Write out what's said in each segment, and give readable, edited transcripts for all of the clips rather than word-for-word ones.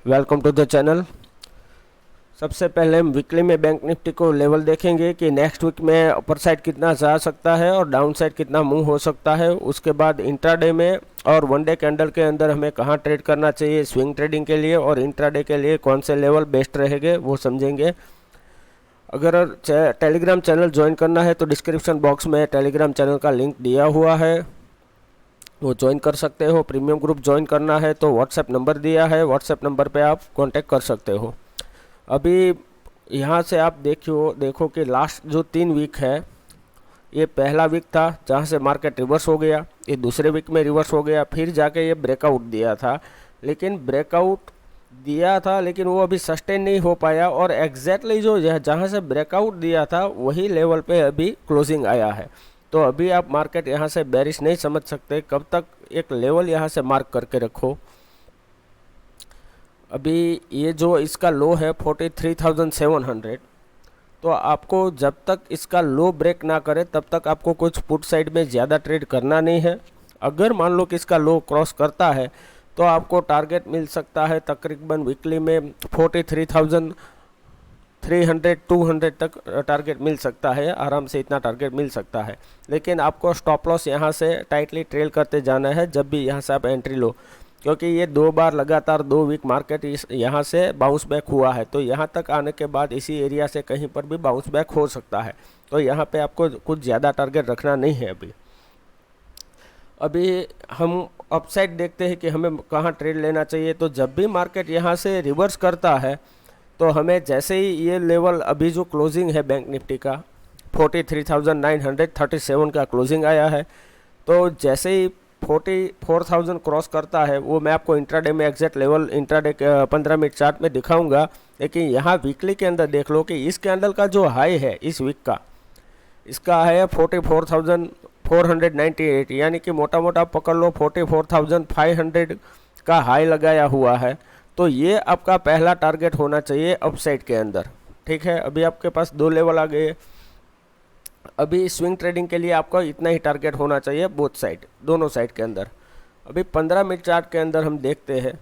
Welcome to the channel. सबसे पहले हम वीकली में बैंक निफ्टी को लेवल देखेंगे कि नेक्स्ट वीक में अपर साइड कितना जा सकता है और डाउन साइड कितना मूव हो सकता है। उसके बाद इंट्राडे में और वन डे कैंडल के अंदर हमें कहाँ ट्रेड करना चाहिए स्विंग ट्रेडिंग के लिए, और इंट्राडे के लिए कौन से लेवल बेस्ट रहेंगे वो समझेंगे। अगर टेलीग्राम चैनल ज्वाइन करना है तो डिस्क्रिप्शन बॉक्स में टेलीग्राम चैनल का लिंक दिया हुआ है, वो ज्वाइन कर सकते हो। प्रीमियम ग्रुप ज्वाइन करना है तो व्हाट्सएप नंबर दिया है, व्हाट्सएप नंबर पे आप कांटेक्ट कर सकते हो। अभी यहाँ से आप देखो कि लास्ट जो 3 वीक है, ये पहला वीक था जहाँ से मार्केट रिवर्स हो गया, ये दूसरे वीक में रिवर्स हो गया, फिर जाके ये ब्रेकआउट दिया था। लेकिन ब्रेकआउट दिया था लेकिन वो अभी सस्टेन नहीं हो पाया, और एग्जैक्टली जो जहाँ से ब्रेकआउट दिया था वही लेवल पे अभी क्लोजिंग आया है। तो अभी आप मार्केट यहाँ से बेरिश नहीं समझ सकते, कब तक एक लेवल यहाँ से मार्क करके रखो। अभी ये जो इसका लो है 43,700, तो आपको जब तक इसका लो ब्रेक ना करे तब तक आपको कुछ पुट साइड में ज़्यादा ट्रेड करना नहीं है। अगर मान लो कि इसका लो क्रॉस करता है तो आपको टारगेट मिल सकता है तकरीबन वीकली में 43,300 200 तक टारगेट मिल सकता है, आराम से इतना टारगेट मिल सकता है। लेकिन आपको स्टॉप लॉस यहाँ से टाइटली ट्रेल करते जाना है जब भी यहाँ से आप एंट्री लो, क्योंकि ये 2 बार लगातार 2 वीक मार्केट यहाँ से बाउंस बैक हुआ है। तो यहाँ तक आने के बाद इसी एरिया से कहीं पर भी बाउंस बैक हो सकता है, तो यहाँ पे आपको कुछ ज़्यादा टारगेट रखना नहीं है। अभी हम अपसाइड देखते हैं कि हमें कहाँ ट्रेड लेना चाहिए। तो जब भी मार्केट यहाँ से रिवर्स करता है तो हमें जैसे ही ये लेवल अभी जो क्लोजिंग है बैंक निफ्टी का 43,937 का क्लोजिंग आया है, तो जैसे ही 44,000 क्रॉस करता है, वो मैं आपको इंट्राडे में एग्जैक्ट लेवल इंट्राडे के 15 मिनट चार्ट में दिखाऊंगा। लेकिन यहाँ वीकली के अंदर देख लो कि इस कैंडल का जो हाई है इस वीक का, इसका है 44,498, यानी कि मोटा मोटा पकड़ लो 44,500 का हाई लगाया हुआ है। तो ये आपका पहला टारगेट होना चाहिए अपसाइड के अंदर। ठीक है, अभी आपके पास 2 लेवल आ गए। अभी स्विंग ट्रेडिंग के लिए आपका इतना ही टारगेट होना चाहिए बोथ साइड, दोनों साइड के अंदर। अभी 15 मिनट चार्ट के अंदर हम देखते हैं।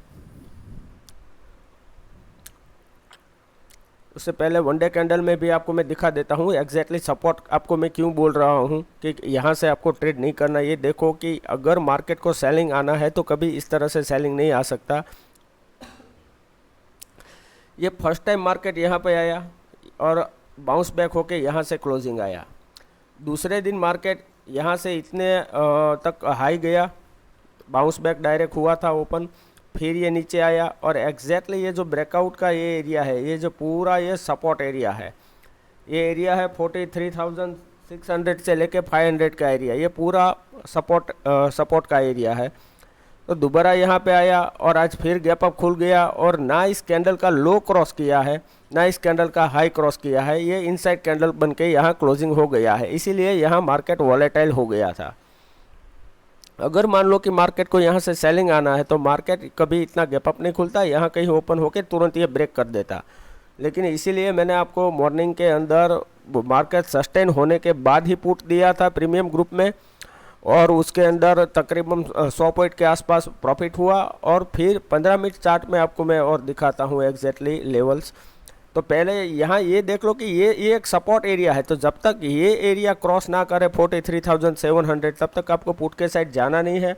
उससे पहले वन डे कैंडल में भी आपको मैं दिखा देता हूँ एग्जैक्टली सपोर्ट आपको मैं क्यों बोल रहा हूँ कि यहाँ से आपको ट्रेड नहीं करना। ये देखो कि अगर मार्केट को सेलिंग आना है तो कभी इस तरह से सेलिंग नहीं आ सकता। ये फर्स्ट टाइम मार्केट यहाँ पे आया और बाउंस बैक होके यहाँ से क्लोजिंग आया। दूसरे दिन मार्केट यहाँ से इतने तक हाई गया, बाउंस बैक डायरेक्ट हुआ था ओपन, फिर ये नीचे आया, और एग्जैक्टली ये जो ब्रेकआउट का ये एरिया है, ये जो पूरा ये सपोर्ट एरिया है, ये एरिया है 43,600 से लेके 500 का एरिया, ये पूरा सपोर्ट का एरिया है। तो दोबारा यहाँ पे आया और आज फिर गैप अप खुल गया, और ना इस कैंडल का लो क्रॉस किया है ना इस कैंडल का हाई क्रॉस किया है, ये इनसाइड कैंडल बन के यहाँ क्लोजिंग हो गया है। इसीलिए यहाँ मार्केट वॉलेटाइल हो गया था। अगर मान लो कि मार्केट को यहाँ से सेलिंग आना है तो मार्केट कभी इतना गैप अप नहीं खुलता, यहाँ कहीं ओपन होकर तुरंत ये ब्रेक कर देता। लेकिन इसीलिए मैंने आपको मॉर्निंग के अंदर मार्केट सस्टेन होने के बाद ही पुट दिया था प्रीमियम ग्रुप में, और उसके अंदर तकरीबन 100 पॉइंट के आसपास प्रॉफिट हुआ। और फिर 15 मिनट चार्ट में आपको मैं और दिखाता हूँ एग्जैक्टली लेवल्स। तो पहले यहाँ ये देख लो कि ये एक सपोर्ट एरिया है, तो जब तक ये एरिया क्रॉस ना करे 43,700 तब तक आपको पुट के साइड जाना नहीं है।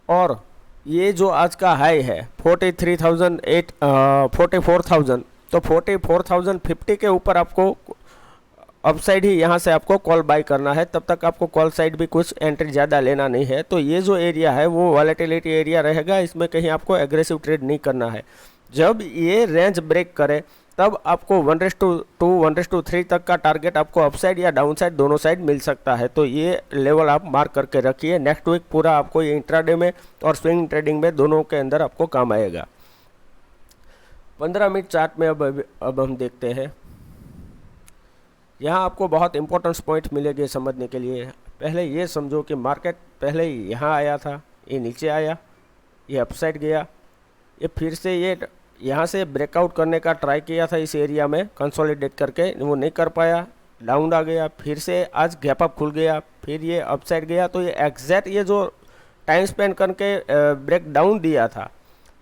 और ये जो आज का हाई है 44,000, तो 44,050 के ऊपर आपको अपसाइड ही यहाँ से आपको कॉल बाय करना है, तब तक आपको कॉल साइड भी कुछ एंट्री ज़्यादा लेना नहीं है। तो ये जो एरिया है वो वॉलेटिलिटी एरिया रहेगा, इसमें कहीं आपको एग्रेसिव ट्रेड नहीं करना है। जब ये रेंज ब्रेक करे तब आपको 1:2 1:3 तक का टारगेट आपको अपसाइड या डाउन साइड दोनों साइड मिल सकता है। तो ये लेवल आप मार्क करके रखिए। नेक्स्ट वीक पूरा आपको ये इंट्राडे में और स्विंग ट्रेडिंग में दोनों के अंदर आपको काम आएगा। 15 मिनट चार्ट में अब हम देखते हैं। यहाँ आपको बहुत इंपॉर्टेंट पॉइंट मिलेंगे समझने के लिए। पहले ये समझो कि मार्केट पहले यहाँ आया था, ये नीचे आया, ये अपसाइड गया, ये फिर से ये यहाँ से ब्रेकआउट करने का ट्राई किया था इस एरिया में कंसोलिडेट करके, वो नहीं कर पाया, डाउन आ गया, फिर से आज गैप अप खुल गया, फिर ये अपसाइड गया। तो ये एग्जैक्ट ये जो टाइम स्पेंड करके ब्रेक डाउन दिया था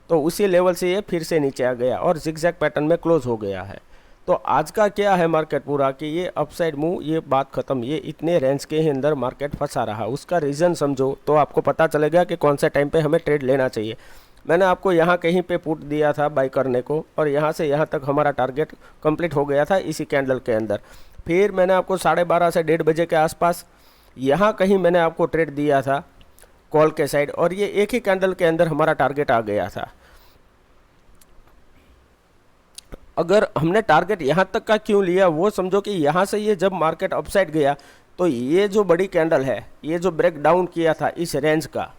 तो उसी लेवल से ये फिर से नीचे आ गया और जिगजैग पैटर्न में क्लोज हो गया है। तो आज का क्या है मार्केट पूरा कि ये अपसाइड मूव, ये बात ख़त्म, ये इतने रेंज के ही अंदर मार्केट फंसा रहा। उसका रीज़न समझो तो आपको पता चलेगा कि कौन से टाइम पे हमें ट्रेड लेना चाहिए। मैंने आपको यहाँ कहीं पे पुट दिया था बाई करने को, और यहाँ से यहाँ तक हमारा टारगेट कंप्लीट हो गया था इसी कैंडल के अंदर। फिर मैंने आपको 12:30 से 1:30 बजे के आसपास यहाँ कहीं मैंने आपको ट्रेड दिया था कॉल के साइड, और ये एक ही कैंडल के अंदर हमारा टारगेट आ गया था। अगर हमने टारगेट यहाँ तक का क्यों लिया वो समझो कि यहाँ से ये जब मार्केट अपसाइड गया तो ये जो बड़ी कैंडल है, ये जो ब्रेक डाउन किया था इस रेंज का,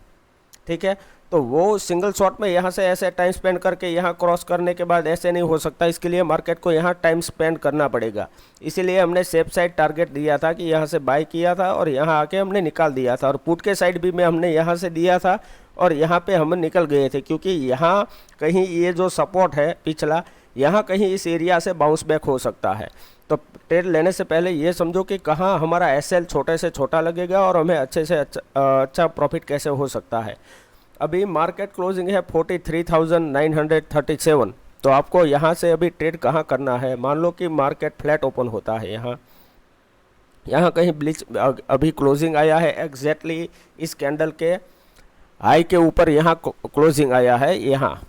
ठीक है, तो वो सिंगल शॉट में यहाँ से ऐसे टाइम स्पेंड करके यहाँ क्रॉस करने के बाद ऐसे नहीं हो सकता। इसके लिए मार्केट को यहाँ टाइम स्पेंड करना पड़ेगा। इसीलिए हमने सेफ साइड टारगेट दिया था कि यहाँ से बाय किया था और यहाँ आके हमने निकाल दिया था, और पुट के साइड भी में हमने यहाँ से दिया था और यहाँ पे हम निकल गए थे, क्योंकि यहाँ कहीं ये जो सपोर्ट है पिछला, यहाँ कहीं इस एरिया से बाउंस बैक हो सकता है। तो ट्रेड लेने से पहले ये समझो कि कहाँ हमारा एसएल छोटे से छोटा लगेगा और हमें अच्छे से अच्छा प्रॉफिट कैसे हो सकता है। अभी मार्केट क्लोजिंग है 43,937। तो आपको यहाँ से अभी ट्रेड कहाँ करना है, मान लो कि मार्केट फ्लैट ओपन होता है, यहाँ कहीं ब्लिच अभी क्लोजिंग आया है एग्जैक्टली इस कैंडल के हाई के ऊपर, यहाँ क्लोजिंग आया है यहाँ।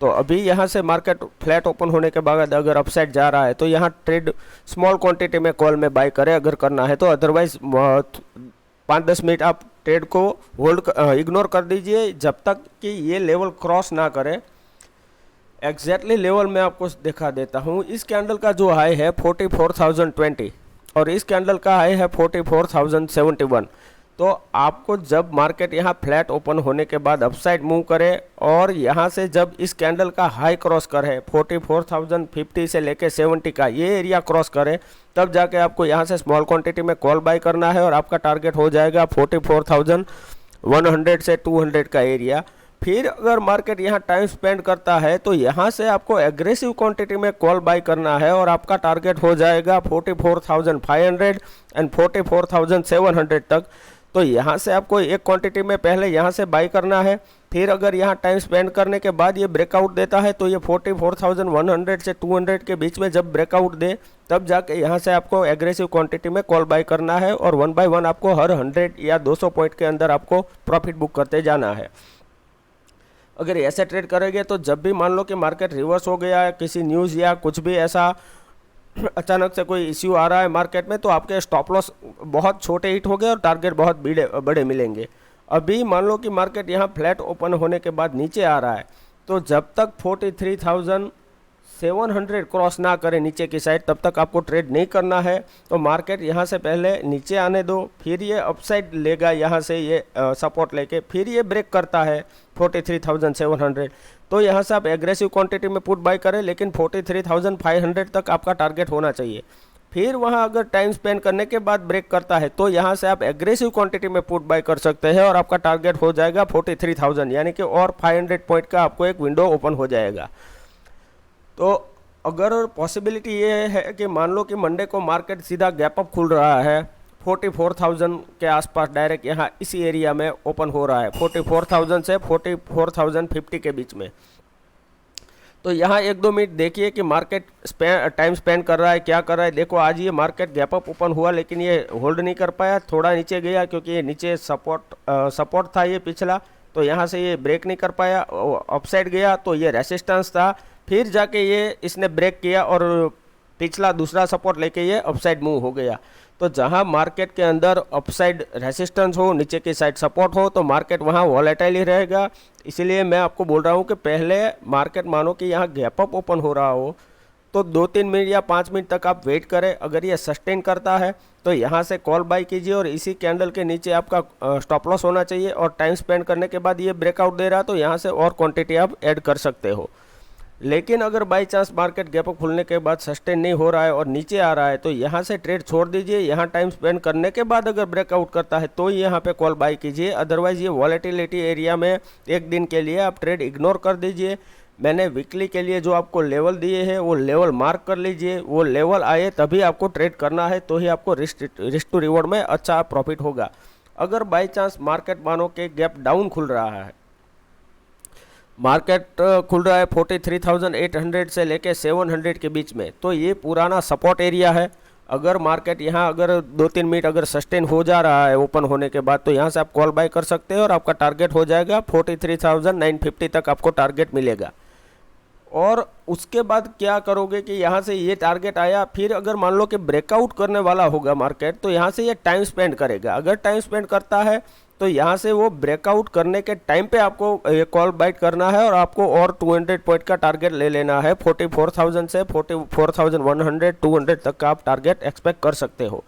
तो अभी यहाँ से मार्केट फ्लैट ओपन होने के बाद अगर अपसाइड जा रहा है तो यहाँ ट्रेड स्मॉल क्वांटिटी में कॉल में बाय करें अगर करना है तो, अदरवाइज 5-10 मिनट आप ट्रेड को होल्ड इग्नोर कर दीजिए जब तक कि ये लेवल क्रॉस ना करे। एग्जैक्टली लेवल मैं आपको दिखा देता हूँ। इस कैंडल का जो हाई है 44,020 और इस कैंडल का हाई है 44,071। तो आपको जब मार्केट यहाँ फ्लैट ओपन होने के बाद अपसाइड मूव करे और यहाँ से जब इस कैंडल का हाई क्रॉस करे 44,050 से लेके 70 का ये एरिया क्रॉस करे, तब जाके आपको यहाँ से स्मॉल क्वांटिटी में कॉल बाय करना है और आपका टारगेट हो जाएगा 44,100 से 200 का एरिया। फिर अगर मार्केट यहाँ टाइम स्पेंड करता है तो यहाँ से आपको एग्रेसिव क्वांटिटी में कॉल बाय करना है और आपका टारगेट हो जाएगा 44,500 एंड 44,700 तक। तो यहाँ से आपको एक क्वांटिटी में पहले यहाँ से बाई करना है, फिर अगर यहाँ टाइम स्पेंड करने के बाद ये ब्रेकआउट देता है तो ये 44,100 से 200 के बीच में जब ब्रेकआउट दे तब जाके यहाँ से आपको एग्रेसिव क्वांटिटी में कॉल बाई करना है और 1 बाय 1 आपको हर 100 या 200 पॉइंट के अंदर आपको प्रॉफिट बुक करते जाना है। अगर ऐसे ट्रेड करेंगे तो जब भी मान लो कि मार्केट रिवर्स हो गया है, किसी न्यूज़ या कुछ भी ऐसा अचानक से कोई इश्यू आ रहा है मार्केट में, तो आपके स्टॉप लॉस बहुत छोटे हिट हो गए और टारगेट बहुत बड़े मिलेंगे। अभी मान लो कि मार्केट यहाँ फ्लैट ओपन होने के बाद नीचे आ रहा है, तो जब तक 43,700 क्रॉस ना करे नीचे की साइड तब तक आपको ट्रेड नहीं करना है। तो मार्केट यहाँ से पहले नीचे आने दो, फिर ये अपसाइड लेगा यहाँ से ये सपोर्ट लेके, फिर ये ब्रेक करता है 43,700, तो यहाँ से आप एग्रेसिव क्वांटिटी में पुट बाय करें, लेकिन 43,500 तक आपका टारगेट होना चाहिए। फिर वहाँ अगर टाइम स्पेंड करने के बाद ब्रेक करता है तो यहाँ से आप एग्रेसिव क्वांटिटी में पुट बाय कर सकते हैं और आपका टारगेट हो जाएगा 43,000, यानी कि और 500 पॉइंट का आपको एक विंडो ओपन हो जाएगा। तो अगर पॉसिबिलिटी ये है कि मान लो कि मंडे को मार्केट सीधा गैप अप खुल रहा है 44,000 के आसपास, डायरेक्ट यहाँ इसी एरिया में ओपन हो रहा है 44,000 से 44,050 के बीच में, तो यहाँ 1-2 मिनट देखिए कि मार्केट टाइम स्पेंड कर रहा है, क्या कर रहा है। देखो आज ये मार्केट गैप अप ओपन हुआ लेकिन ये होल्ड नहीं कर पाया, थोड़ा नीचे गया क्योंकि ये नीचे सपोर्ट था ये पिछला, तो यहाँ से ये ब्रेक नहीं कर पाया, अपसाइड गया तो ये रेसिस्टेंस था, फिर जाके ये इसने ब्रेक किया और पिछला दूसरा सपोर्ट लेके ये अपसाइड मूव हो गया। तो जहां मार्केट के अंदर अपसाइड रेसिस्टेंस हो, नीचे की साइड सपोर्ट हो, तो मार्केट वहां वॉलेटाइल ही रहेगा। इसीलिए मैं आपको बोल रहा हूं कि पहले मार्केट मानो कि यहां गैप अप ओपन हो रहा हो तो 2-3 मिनट या 5 मिनट तक आप वेट करें। अगर ये सस्टेन करता है तो यहाँ से कॉल बाई कीजिए और इसी कैंडल के नीचे आपका स्टॉप लॉस होना चाहिए, और टाइम स्पेंड करने के बाद ये ब्रेकआउट दे रहा है तो यहाँ से और क्वांटिटी आप ऐड कर सकते हो। लेकिन अगर by chance market gap up खुलने के बाद सस्टेन नहीं हो रहा है और नीचे आ रहा है तो यहाँ से ट्रेड छोड़ दीजिए। यहाँ टाइम स्पेंड करने के बाद अगर ब्रेकआउट करता है तो यहाँ पे कॉल बाई कीजिए, अदरवाइज ये वॉलेटिलिटी एरिया में एक दिन के लिए आप ट्रेड इग्नोर कर दीजिए। मैंने वीकली के लिए जो आपको लेवल दिए हैं वो लेवल मार्क कर लीजिए, वो लेवल आए तभी आपको ट्रेड करना है, तो ही आपको रिस्क टू रिवॉर्ड में अच्छा प्रॉफिट होगा। अगर बाई चांस मार्केट मानो कि गैप डाउन खुल रहा है मार्केट खुल रहा है 43,800 से लेके 700 के बीच में, तो ये पुराना सपोर्ट एरिया है। अगर मार्केट यहाँ अगर 2-3 मिनट अगर सस्टेन हो जा रहा है ओपन होने के बाद, तो यहाँ से आप कॉल बाय कर सकते हैं और आपका टारगेट हो जाएगा 43,950 तक आपको टारगेट मिलेगा। और उसके बाद क्या करोगे कि यहाँ से ये टारगेट आया, फिर अगर मान लो कि ब्रेकआउट करने वाला होगा मार्केट, तो यहाँ से ये टाइम स्पेंड करेगा। अगर टाइम स्पेंड करता है तो यहाँ से वो ब्रेकआउट करने के टाइम पे आपको ये कॉल बाइट करना है और आपको और 200 पॉइंट का टारगेट ले लेना है। 44,000 से 44,100 200 तक का आप टारगेट एक्सपेक्ट कर सकते हो।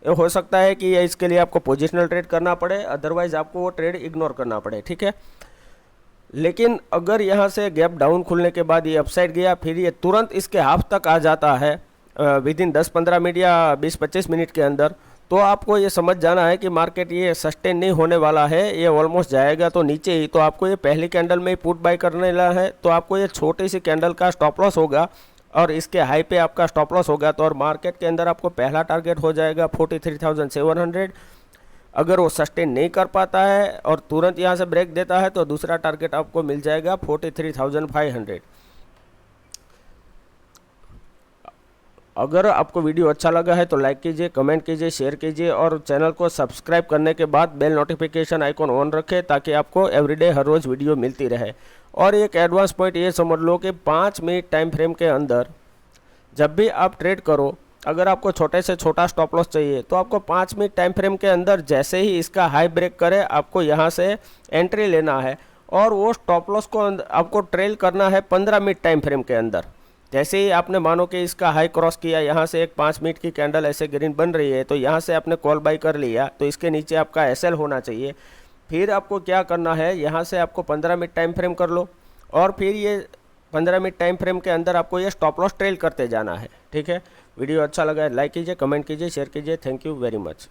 ये हो सकता है कि ये इसके लिए आपको पोजिशनल ट्रेड करना पड़े, अदरवाइज आपको वो ट्रेड इग्नोर करना पड़े, ठीक है। लेकिन अगर यहाँ से गैप डाउन खुलने के बाद ये अपसाइड गया, फिर ये तुरंत इसके हाफ तक आ जाता है विद इन 10-15 मिनट या 20-25 मिनट के अंदर, तो आपको ये समझ जाना है कि मार्केट ये सस्टेन नहीं होने वाला है, ये ऑलमोस्ट जाएगा तो नीचे ही। तो आपको ये पहली कैंडल में ही पुट बाय करने वाला है, तो आपको ये छोटी सी कैंडल का स्टॉप लॉस होगा और इसके हाई पे आपका स्टॉप लॉस होगा। तो और मार्केट के अंदर आपको पहला टारगेट हो जाएगा 43,700। अगर वो सस्टेन नहीं कर पाता है और तुरंत यहाँ से ब्रेक देता है तो दूसरा टारगेट आपको मिल जाएगा 43,500। अगर आपको वीडियो अच्छा लगा है तो लाइक कीजिए, कमेंट कीजिए, शेयर कीजिए और चैनल को सब्सक्राइब करने के बाद बेल नोटिफिकेशन आइकॉन ऑन रखें ताकि आपको एवरीडे हर रोज़ वीडियो मिलती रहे। और एक एडवांस पॉइंट ये समझ लो कि 5 मिनट टाइम फ्रेम के अंदर जब भी आप ट्रेड करो, अगर आपको छोटे से छोटा स्टॉप लॉस चाहिए तो आपको 5 मिनट टाइम फ्रेम के अंदर जैसे ही इसका हाई ब्रेक करे आपको यहाँ से एंट्री लेना है और वो स्टॉप लॉस को आपको ट्रेल करना है 15 मिनट टाइम फ्रेम के अंदर। जैसे ही आपने मानो कि इसका हाई क्रॉस किया, यहाँ से एक 5 मिनट की कैंडल ऐसे ग्रीन बन रही है, तो यहाँ से आपने कॉल बाई कर लिया, तो इसके नीचे आपका एसएल होना चाहिए। फिर आपको क्या करना है, यहाँ से आपको 15 मिनट टाइम फ्रेम कर लो और फिर ये 15 मिनट टाइम फ्रेम के अंदर आपको ये स्टॉप लॉस ट्रेल करते जाना है, ठीक है। वीडियो अच्छा लगा है लाइक कीजिए, कमेंट कीजिए, शेयर कीजिए। Thank you very much.